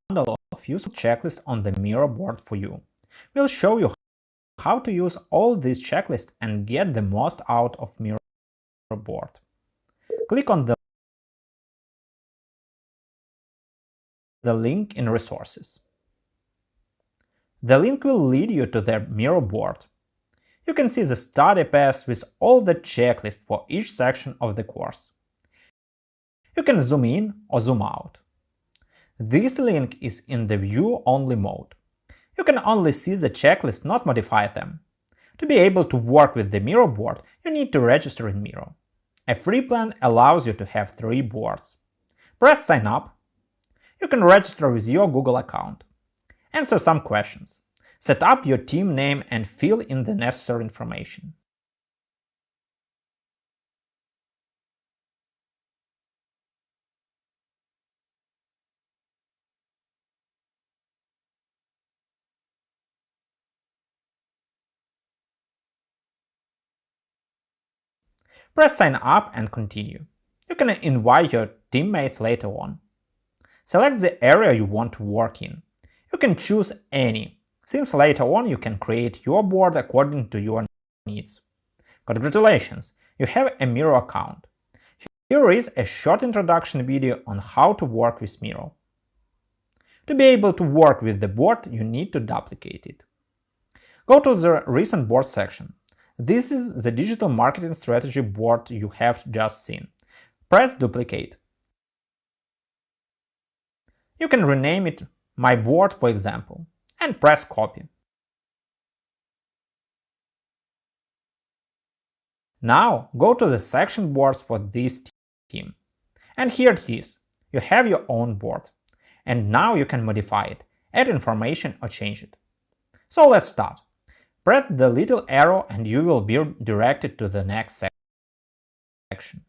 bundle of useful checklists on the Miro board for you. We'll show you how to use all these checklists and get the most out of Miro board. Click on the link in resources. The link will lead you to the Miro board. You can see the study path with all the checklists for each section of the course. You can zoom in or zoom out. This link is in the view-only mode. You can only see the checklist, not modify them. To be able to work with the Miro board, you need to register in Miro. A free plan allows you to have 3 boards. Press Sign Up. You can register with your Google account. Answer some questions. Set up your team name and fill in the necessary information. Press Sign Up and continue. You can invite your teammates later on. Select the area you want to work in. You can choose any, since later on you can create your board according to your needs. Congratulations, you have a Miro account. Here is a short introduction video on how to work with Miro. To be able to work with the board, you need to duplicate it. Go to the Recent Board section. This is the digital marketing strategy board you have just seen. Press Duplicate. You can rename it My Board, for example, and press Copy. Now go to the section boards for this team. And here it is. You have your own board. And now you can modify it, add information or change it. So let's start. Press the little arrow and you will be directed to the next section.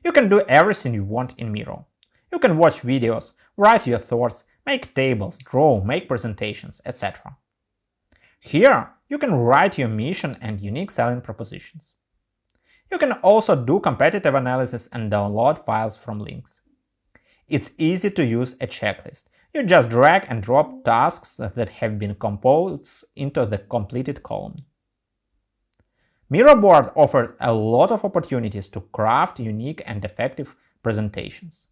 You can do everything you want in Miro. You can watch videos, write your thoughts, make tables, draw, make presentations, etc. Here, you can write your mission and unique selling propositions. You can also do competitive analysis and download files from links. It's easy to use a checklist. You just drag and drop tasks that have been composed into the completed column. Miro board offers a lot of opportunities to craft unique and effective presentations.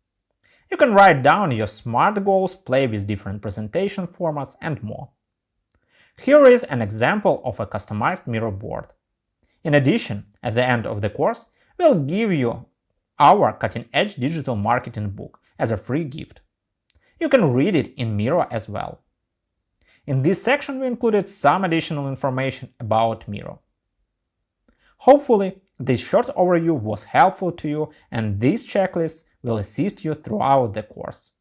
You can write down your SMART goals, play with different presentation formats, and more. Here is an example of a customized Miro board. In addition, at the end of the course, we'll give you our cutting-edge digital marketing book as a free gift. You can read it in Miro as well. In this section, we included some additional information about Miro. Hopefully, this short overview was helpful to you and these checklists will assist you throughout the course.